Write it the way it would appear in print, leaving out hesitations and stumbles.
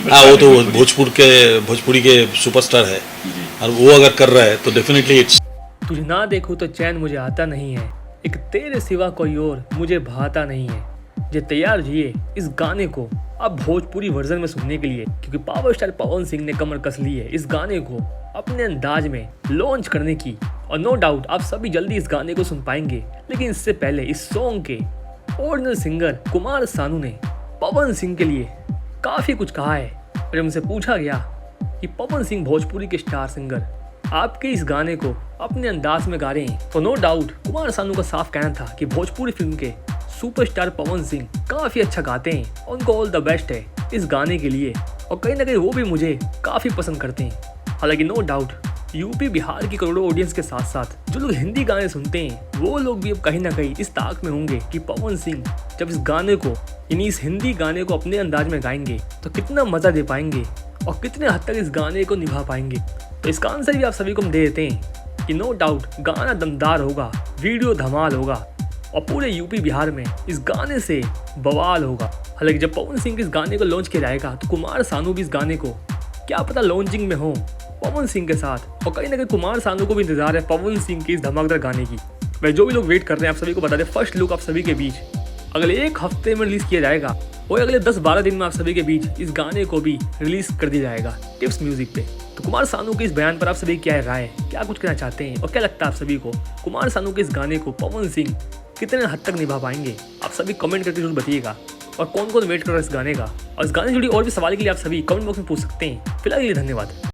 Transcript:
हाँ, वो तो भोजपुरी के सुपरस्टार है और वो अगर कर रहा है तो डेफिनेटली इट्स। तुझे ना देखूं तो चैन मुझे आता नहीं है, एक तेरे सिवा कोई और मुझे भाता नहीं है। जे तैयार जिए इस गाने को अब भोजपुरी वर्जन में सुनने के लिए, क्योंकि पावर स्टार पवन सिंह ने कमर कस ली है इस गाने को अपने अंदाज में लॉन्च करने की। और नो डाउट आप सभी जल्दी इस गाने को सुन पाएंगे, लेकिन इससे पहले इस सॉन्ग के ओरिजिनल सिंगर कुमार सानू ने पवन सिंह के लिए काफ़ी कुछ कहा है। और जब उनसे पूछा गया कि पवन सिंह भोजपुरी के स्टार सिंगर आपके इस गाने को अपने अंदाज में गा रहे हैं, तो नो डाउट कुमार सानू का साफ कहना था कि भोजपुरी फिल्म के सुपरस्टार पवन सिंह काफ़ी अच्छा गाते हैं और उनको ऑल द बेस्ट है इस गाने के लिए। और कहीं ना कहीं वो भी मुझे काफ़ी पसंद करते हैं। हालांकि नो डाउट यूपी बिहार की करोड़ों ऑडियंस के साथ साथ जो लोग हिंदी गाने सुनते हैं वो लोग भी अब कहीं ना कहीं इस ताक में होंगे कि पवन सिंह जब इस गाने को, यानी इस हिंदी गाने को अपने अंदाज में गाएंगे तो कितना मज़ा दे पाएंगे और कितने हद तक इस गाने को निभा पाएंगे। तो इसका आंसर भी आप सभी को हम दे देते हैं कि नो डाउट गाना दमदार होगा, वीडियो धमाल होगा और पूरे यूपी बिहार में इस गाने से बवाल होगा। हालांकि जब पवन सिंह इस गाने को लॉन्च किया जाएगा तो कुमार सानू भी इस गाने को क्या पता लॉन्चिंग में हो पवन सिंह के साथ। और कहीं ना कहीं कुमार सानू को भी इंतजार है पवन सिंह की इस धमाकेदार गाने की। वह जो भी लोग वेट कर रहे हैं आप सभी को बता दें, फर्स्ट लुक आप सभी के बीच अगले एक हफ्ते में रिलीज़ किया जाएगा और अगले 10-12 दिन में आप सभी के बीच इस गाने को भी रिलीज़ कर दिया जाएगा टिप्स म्यूजिक पे। तो कुमार सानू के इस बयान पर आप सभी क्या राय है, क्या कुछ कहना चाहते हैं और क्या लगता है आप सभी को कुमार सानू के इस गाने को पवन सिंह कितने हद तक निभा पाएंगे? आप सभी कमेंट करके जरूर बताइएगा। और कौन कौन वेट कर रहा है इस गाने का, और इस गाने से जुड़ी और भी सवाल के लिए आप सभी कमेंट बॉक्स में पूछ सकते हैं। फिलहाल के लिए धन्यवाद।